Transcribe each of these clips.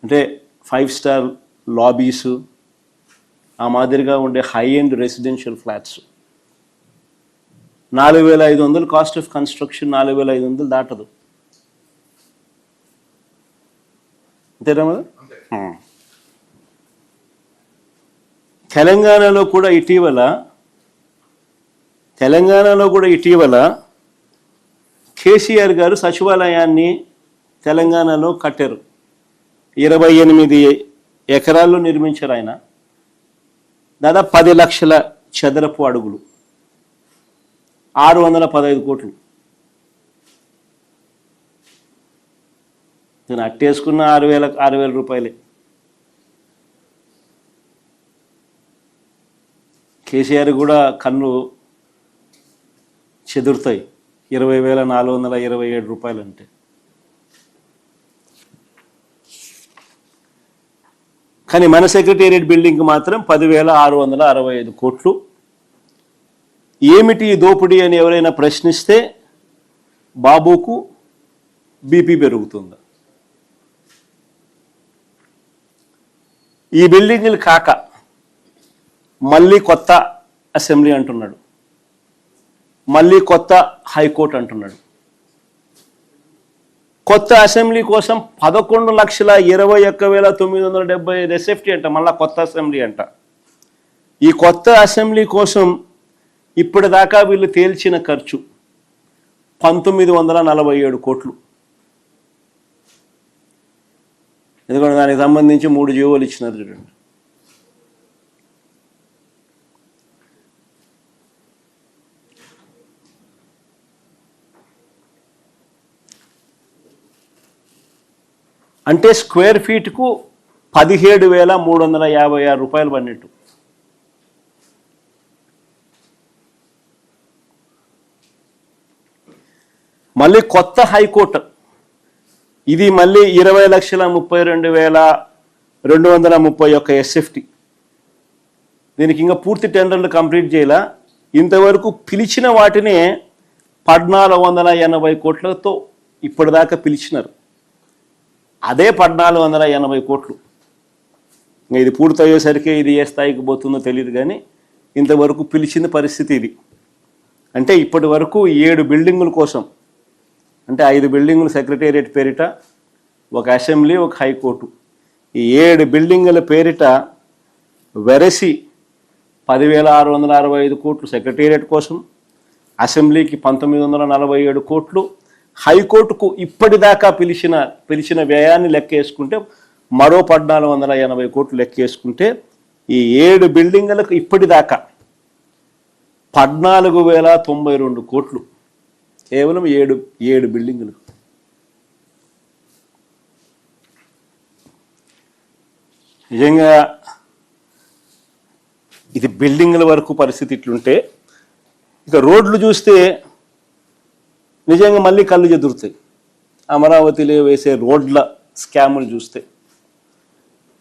అంటే 5-స్టార్ లాబీసు, ఆ మాదిరిగా ఉండే high end residential flats 4,500 cost of construction 4,500 దాటదు. అంతేనా మరి? తెలంగాణలో కూడా ఇటీవల కేసీఆర్ గారు సచివాలయాన్ని తెలంగాణలో కట్టారు. 28 ఎకరాల్లో నిర్మించారు ఆయన. దాదాపు 10 లక్షల చదరపు అడుగులు, 615 కోట్లు. నేను అట్టేసుకున్న 6,000 రూపాయలే. కేసీఆర్ కూడా కన్ను చెదురుతాయి 20,427 రూపాయలు అంటే. కానీ మన సెక్రటేరియట్ బిల్డింగ్కి మాత్రం 10,665 కోట్లు. ఏమిటి దోపిడీ అని ఎవరైనా ప్రశ్నిస్తే బాబుకు బీపీ పెరుగుతుందా? ఈ బిల్డింగ్లు కాక మళ్ళీ కొత్త అసెంబ్లీ అంటున్నాడు, మళ్ళీ కొత్త హైకోర్టు అంటున్నాడు. కొత్త అసెంబ్లీ కోసం 11,21,975 ఎస్ఎఫ్టీ అంట, మళ్ళీ కొత్త అసెంబ్లీ అంట. ఈ కొత్త అసెంబ్లీ కోసం ఇప్పటిదాకా వీళ్ళు తేల్చిన ఖర్చు 1,947 కోట్లు. ఎందుకంటే దానికి సంబంధించి 3 జీవోలు ఇచ్చినారు చూడండి. అంటే స్క్వేర్ ఫీట్కు 17,356 రూపాయలు పడినట్టు. మళ్ళీ కొత్త హైకోర్టు, ఇది మళ్ళీ 20,32,231 ఎస్ఎఫ్టీ. దీనికి ఇంకా పూర్తి టెండర్లు కంప్లీట్ చేయాల. ఇంతవరకు పిలిచిన వాటినే 1,480 కోట్లతో ఇప్పటిదాకా పిలిచినారు. అదే 1,480 కోట్లు. ఇంకా ఇది పూర్తయ్యేసరికి ఇది ఏ స్థాయికి పోతుందో తెలియదు, కానీ ఇంతవరకు పిలిచిన పరిస్థితి ఇది. అంటే ఇప్పటి వరకు 7 బిల్డింగుల కోసం, అంటే 5 బిల్డింగులు సెక్రటేరియట్ పేరిట, ఒక అసెంబ్లీ, ఒక హైకోర్టు, ఈ 7 బిల్డింగుల పేరిట వెరసి 10,665 కోట్లు సెక్రటేరియట్ కోసం, అసెంబ్లీకి 1,947 కోట్లు, హైకోర్టుకు ఇప్పటిదాకా పిలిచిన వ్యయాన్ని లెక్కేసుకుంటే మరో 1,480 కోట్లు లెక్కేసుకుంటే ఈ 7 బిల్డింగులకు ఇప్పటిదాకా 14,092 కోట్లు కేవలం 7 బిల్డింగులకు. నిజంగా ఇది బిల్డింగుల వరకు పరిస్థితి ఇట్లుంటే, ఇక రోడ్లు చూస్తే నిజంగా మళ్ళీ కళ్ళు చెదురుతాయి. అమరావతిలో వేసే రోడ్ల స్కాములు చూస్తే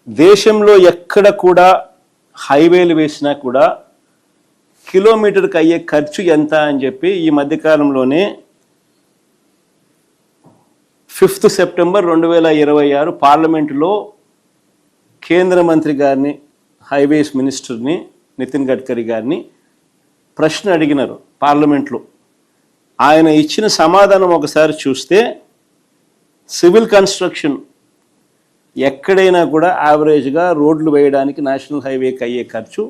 దేశంలో ఎక్కడ కూడా హైవేలు వేసినా కూడా కిలోమీటర్కి అయ్యే ఖర్చు ఎంత అని చెప్పి ఈ మధ్యకాలంలోనే 5 సెప్టెంబర్ 2026 పార్లమెంటులో కేంద్ర మంత్రి గారిని, హైవేస్ మినిస్టర్ని నితిన్ గడ్కరీ గారిని ప్రశ్న అడిగినారు పార్లమెంట్లో. ఆయన ఇచ్చిన సమాధానం ఒకసారి చూస్తే, సివిల్ కన్స్ట్రక్షన్ ఎక్కడైనా కూడా యావరేజ్గా రోడ్లు వేయడానికి నేషనల్ హైవేకి అయ్యే ఖర్చు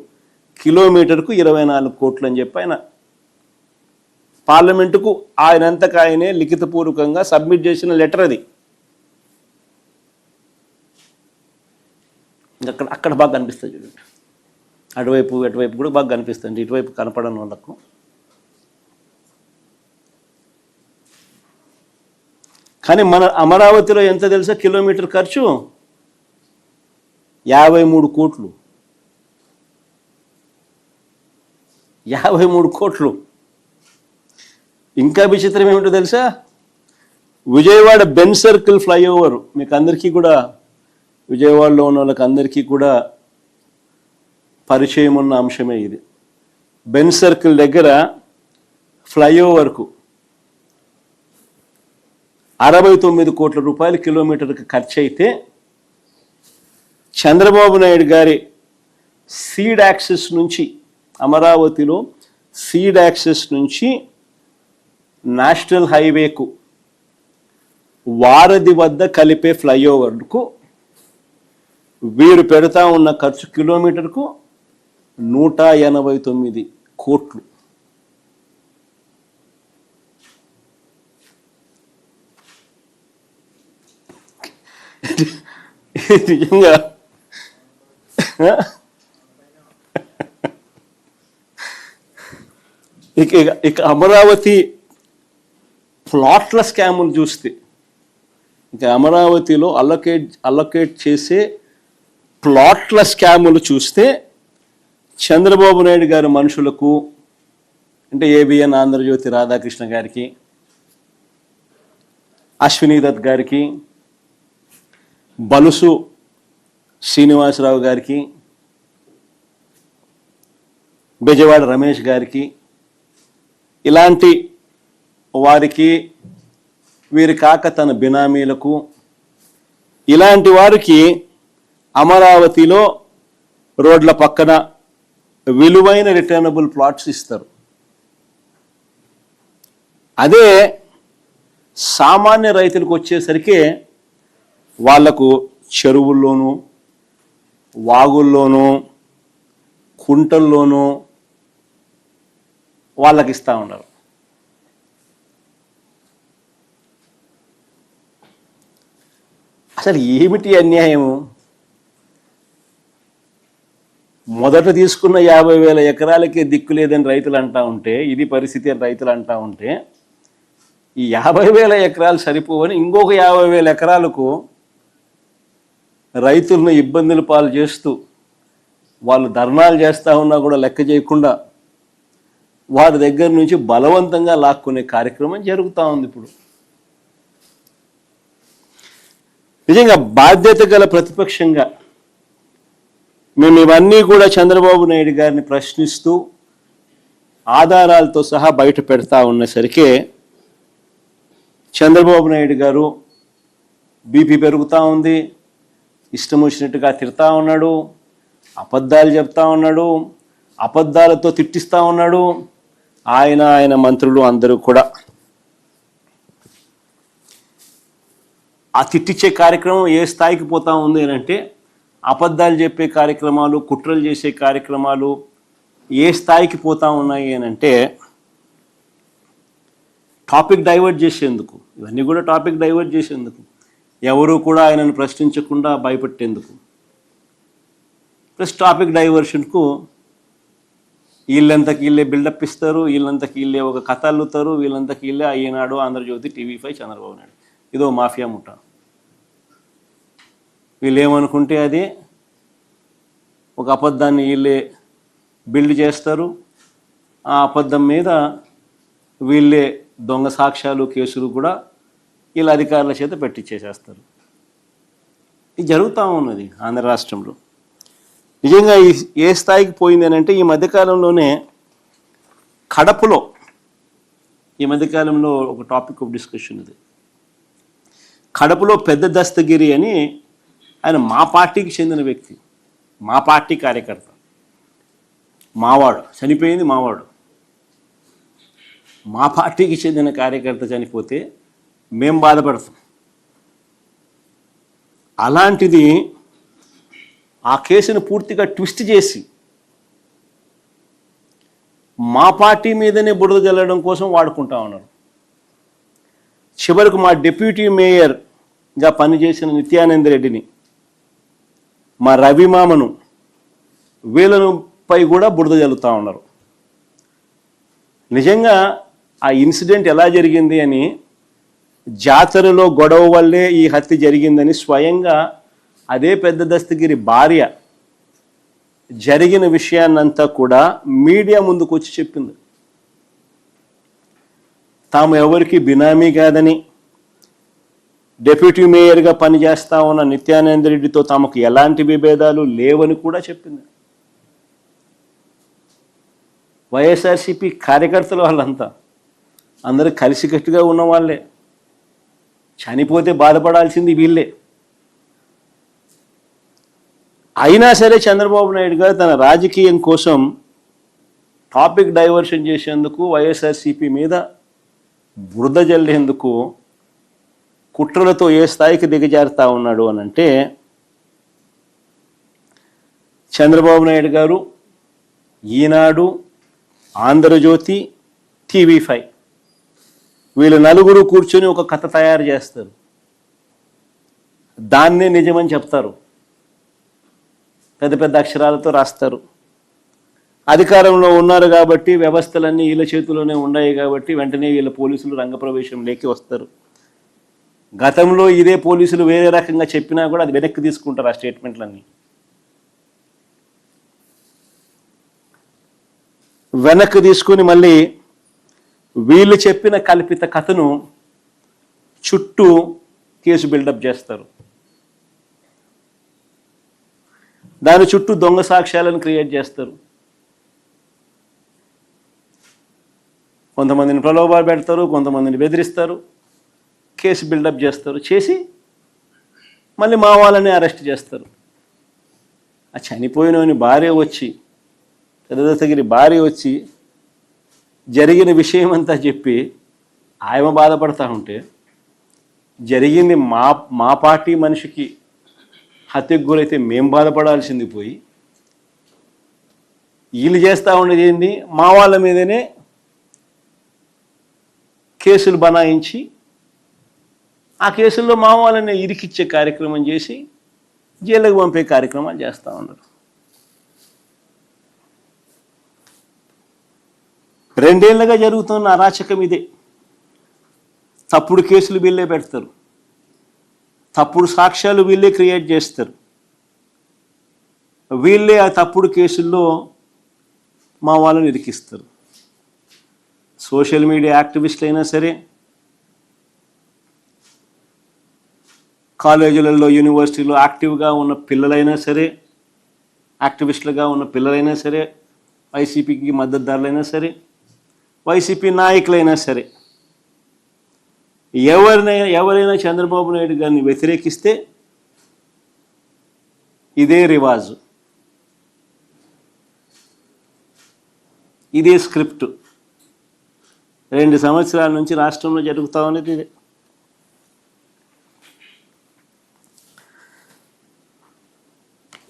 కిలోమీటర్కు 24 కోట్లు అని చెప్పి ఆయన పార్లమెంటుకు ఆయనంతకు ఆయనే లిఖితపూర్వకంగా సబ్మిట్ చేసిన లెటర్ అది. అక్కడ బాగా కనిపిస్తుంది చూడండి, అటువైపు కూడా బాగా కనిపిస్తుంది, ఇటువైపు కనపడని వాళ్ళకు. కానీ మన అమరావతిలో ఎంత తెలుసా కిలోమీటర్ ఖర్చు? 53 కోట్లు. 53 కోట్లు. ఇంకా విచిత్రం ఏమిటో తెలుసా, విజయవాడ బెన్ సర్కిల్ ఫ్లైఓవర్, మీకు అందరికీ కూడా, విజయవాడలో ఉన్న వాళ్ళకి అందరికీ కూడా పరిచయం ఉన్న అంశమే ఇది. బెన్ సర్కిల్ దగ్గర ఫ్లైఓవర్కు 69 కోట్ల రూపాయలు కిలోమీటర్కి ఖర్చు అయితే చంద్రబాబు నాయుడు గారి సీడ్ యాక్సెస్ నుంచి, అమరావతిలో సీడ్ యాక్సెస్ నుంచి నేషనల్ హైవేకు వారధి వద్ద కలిపే ఫ్లైఓవర్కు వీరు పెడతా ఉన్న ఖర్చు కిలోమీటర్కు 189 కోట్లు. నిజంగా ఇక అమరావతి ప్లాట్ల స్కాములు చూస్తే, ఇక అమరావతిలో అలొకేట్ చేసే ప్లాట్ల స్కాములు చూస్తే చంద్రబాబు నాయుడు గారి మనుషులకు, అంటే ఏబిఎన్ ఆంధ్రజ్యోతి రాధాకృష్ణ గారికి, అశ్వినీ దత్ గారికి, బలుసు శ్రీనివాసరావు గారికి, బెజవాడ రమేష్ గారికి, ఇలాంటి వారికి, వీరి కాక తన బినామీలకు, ఇలాంటి వారికి అమరావతిలో రోడ్ల పక్కన విలువైన రిటర్నబుల్ ప్లాట్స్ ఇస్తారు. అదే సామాన్య రైతులకు వచ్చేసరికి వాళ్లకు చెరువుల్లోనూ, వాగుల్లోనూ, కుంటల్లోనూ వాళ్ళకి ఇస్తూ ఉన్నారు. అసలు ఏమిటి అన్యాయము? మొదట తీసుకున్న 50,000 ఎకరాలకే దిక్కు లేదని రైతులు అంటూ ఉంటే, ఇది పరిస్థితి అని రైతులు అంటూ ఉంటే, ఈ 50,000 ఎకరాలు సరిపోవని ఇంకొక 50,000 ఎకరాలకు రైతులను ఇబ్బందులు పాలు చేస్తూ, వాళ్ళు ధర్నాలు చేస్తూ ఉన్నా కూడా లెక్క చేయకుండా వారి దగ్గర నుంచి బలవంతంగా లాక్కునే కార్యక్రమం జరుగుతూ ఉంది. ఇప్పుడు నిజంగా బాధ్యత గల ప్రతిపక్షంగా మేము ఇవన్నీ కూడా చంద్రబాబు నాయుడు గారిని ప్రశ్నిస్తూ ఆధారాలతో సహా బయట పెడతా ఉన్నసరికి చంద్రబాబు నాయుడు గారు బీపీ పెరుగుతూ ఉంది, ఇష్టం వచ్చినట్టుగా తిడతా ఉన్నాడు, అబద్ధాలు చెప్తా ఉన్నాడు, అబద్ధాలతో తిట్టిస్తూ ఉన్నాడు. ఆయన మంత్రులు అందరూ కూడా ఆ తిట్టించే కార్యక్రమం ఏ స్థాయికి పోతా ఉంది అని అంటే, అబద్ధాలు చెప్పే కార్యక్రమాలు, కుట్రలు చేసే కార్యక్రమాలు ఏ స్థాయికి పోతా ఉన్నాయి అని అంటే, టాపిక్ డైవర్ట్ చేసేందుకు, ఇవన్నీ కూడా టాపిక్ డైవర్ట్ చేసేందుకు, ఎవరు కూడా ఆయనను ప్రశ్నించకుండా భయపెట్టేందుకు, ప్లస్ టాపిక్ డైవర్షన్కు వీళ్ళంతకి వీళ్ళే బిల్డప్ ఇస్తారు, వీళ్ళంతకి వీళ్ళే ఒక కథ అల్లుతారు, వీళ్ళంతకి వీళ్ళే ఈనాడు, ఆంధ్రజ్యోతి, టీవీ5, చంద్రబాబు నాయుడు, ఇదో మాఫియా ముఠ. వీళ్ళు ఏమనుకుంటే అది ఒక అబద్ధాన్ని వీళ్ళే బిల్డ్ చేస్తారు, ఆ అబద్ధం మీద వీళ్ళే దొంగ సాక్ష్యాలు, కేసులు కూడా వీళ్ళ అధికారుల చేత పెట్టించేసేస్తారు. ఇది జరుగుతూ ఉన్నది ఆంధ్ర రాష్ట్రంలో. నిజంగా ఏ స్థాయికి పోయింది అని అంటే, ఈ మధ్యకాలంలోనే కడపలో, ఈ మధ్యకాలంలో ఒక టాపిక్ ఆఫ్ డిస్కషన్ ఇది, కడపలో పెద్ద దస్తగిరి అని ఆయన మా పార్టీకి చెందిన వ్యక్తి, మా పార్టీ కార్యకర్త, మావాడు, చనిపోయింది మావాడు, మా పార్టీకి చెందిన కార్యకర్త చనిపోతే మేం బాధపడతాం. అలాంటిది ఆ కేసును పూర్తిగా ట్విస్ట్ చేసి మా పార్టీ మీదనే బురద జల్లడం కోసం వాడుకుంటా ఉన్నారు. చివరకు మా డిప్యూటీ మేయర్గా పనిచేసిన నిత్యానంద రెడ్డిని, మా రవిమామను, వీళ్ళపై కూడా బురద జల్లుతూ ఉన్నారు. నిజంగా ఆ ఇన్సిడెంట్ ఎలా జరిగింది అని, జాతరలో గొడవ వల్లే ఈ హత్య జరిగిందని స్వయంగా అదే పెద్ద దస్తగిరి భార్య జరిగిన విషయాన్నంతా కూడా మీడియా ముందుకు వచ్చి చెప్పింది. తాము ఎవరికి బినామీ కాదని, డిప్యూటీ మేయర్గా పనిచేస్తా ఉన్న నిత్యానంద రెడ్డితో తమకు ఎలాంటి విభేదాలు లేవని కూడా చెప్పింది. వైఎస్ఆర్సీపీ కార్యకర్తలు వాళ్ళంతా అందరూ కలిసికట్టుగా ఉన్న వాళ్ళే, చనిపోతే బాధపడాల్సింది వీళ్ళే. అయినా సరే చంద్రబాబు నాయుడు గారు తన రాజకీయం కోసం టాపిక్ డైవర్షన్ చేసేందుకు వైఎస్ఆర్సీపీ మీద బురద జల్లేందుకు కుట్రలతో ఏ స్థాయికి దిగజారుతా ఉన్నాడు అని అంటే, చంద్రబాబు నాయుడు గారు ఈనాడు, ఆంధ్రజ్యోతి, టీవీ5 వీళ్ళు నలుగురు కూర్చొని ఒక కథ తయారు చేస్తారు. దాన్నే నిజమని చెప్తారు, పెద్ద పెద్ద అక్షరాలతో రాస్తారు. అధికారంలో ఉన్నారు కాబట్టి, వ్యవస్థలన్నీ వీళ్ళ చేతిలోనే ఉన్నాయి కాబట్టి వెంటనే వీళ్ళ పోలీసులు రంగప్రవేశం లేకి వస్తారు. గతంలో ఇదే పోలీసులు వేరే రకంగా చెప్పినా కూడా అది వెనక్కి తీసుకుంటారు ఆ స్టేట్మెంట్లన్నీ. వెనక్కి తీసుకుని మళ్ళీ వీళ్ళు చెప్పిన కల్పిత కథను చుట్టూ కేసు బిల్డప్ చేస్తారు. దాని చుట్టూ దొంగ సాక్ష్యాలను క్రియేట్ చేస్తారు. కొంతమందిని ప్రలోభాలు పెడతారు, కొంతమందిని బెదిరిస్తారు, కేసు బిల్డప్ చేస్తారు. చేసి మళ్ళీ మా వాళ్ళని అరెస్ట్ చేస్తారు. ఆ చనిపోయినోని భార్య వచ్చి, పెద్దదత్తగిరి భార్య వచ్చి జరిగిన విషయం అంతా చెప్పి ఆయన బాధపడతా ఉంటే, జరిగింది మా పార్టీ మనిషికి హత్యకు గురైతే మేం బాధపడాల్సింది పోయి, వీళ్ళు చేస్తూ ఉండేది ఏంది, మా వాళ్ళ మీదనే కేసులు బనాయించి ఆ కేసుల్లో మా వాళ్ళని ఇరికిచ్చే కార్యక్రమం చేసి జైలుకు పంపే కార్యక్రమాలు చేస్తూ ఉన్నారు. 2 ఏళ్లుగా జరుగుతున్న అరాచకం ఇదే. తప్పుడు కేసులు వీళ్ళే పెడతారు, తప్పుడు సాక్ష్యాలు వీళ్ళే క్రియేట్ చేస్తారు. వీళ్ళే ఆ తప్పుడు కేసుల్లో మా వాళ్ళని ఇరికిస్తారు. సోషల్ మీడియా యాక్టివిస్టులు అయినా సరే, కాలేజీలలో, యూనివర్సిటీలో యాక్టివ్గా ఉన్న పిల్లలైనా సరే, యాక్టివిస్టులుగా ఉన్న పిల్లలైనా సరే, వైసీపీకి మద్దతుదారులైనా సరే, వైసీపీ నాయకులైనా సరే, ఎవరైనా చంద్రబాబు నాయుడు గారిని వ్యతిరేకిస్తే ఇదే రివాజు, ఇదే స్క్రిప్ట్ 2 సంవత్సరాల నుంచి రాష్ట్రంలో జరుగుతూ ఉన్నది ఇదే.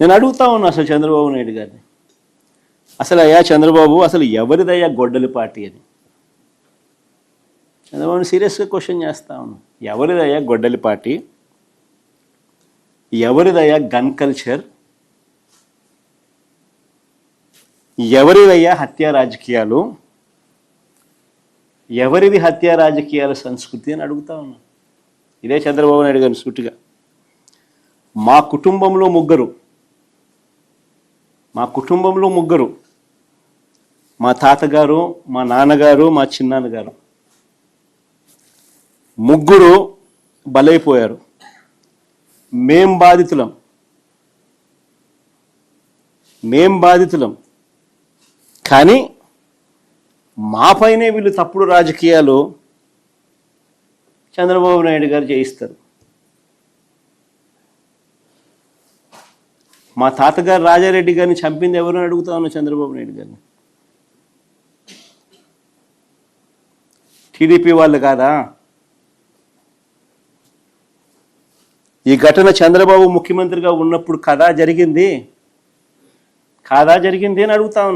నేను అడుగుతా ఉన్నా అసలు చంద్రబాబు నాయుడు గారిని, అసలు అయ్యా చంద్రబాబు, అసలు ఎవరిదయ్యా గొడ్డలి పార్టీ అని చంద్రబాబుని సీరియస్గా క్వశ్చన్ చేస్తా ఉన్నాను. ఎవరిదయ్యా గొడ్డలి పార్టీ? ఎవరిదయ్యా గన్ కల్చర్? ఎవరిదయ్యా హత్యా రాజకీయాలు? ఎవరిది హత్యా రాజకీయాల సంస్కృతి అని అడుగుతా ఉన్నాను. ఇదే చంద్రబాబు నాయుడు గారిని సూటిగా. మా కుటుంబంలో ముగ్గురు, మా తాతగారు, మా నాన్నగారు, మా చిన్నాన్నగారు, ముగ్గురు బలైపోయారు. మేం బాధితులం. కానీ మాపైనే వీళ్ళు తప్పుడు రాజకీయాలు చంద్రబాబు నాయుడు గారు చేయిస్తారు. మా తాతగారు రాజారెడ్డి గారిని చంపింది ఎవరు అని అడుగుతా ఉన్నా చంద్రబాబు నాయుడు గారిని. టీడీపీ వాళ్ళు కాదా? ఈ ఘటన చంద్రబాబు ముఖ్యమంత్రిగా ఉన్నప్పుడు కాదా జరిగింది అని అడుగుతా ఉన్నా.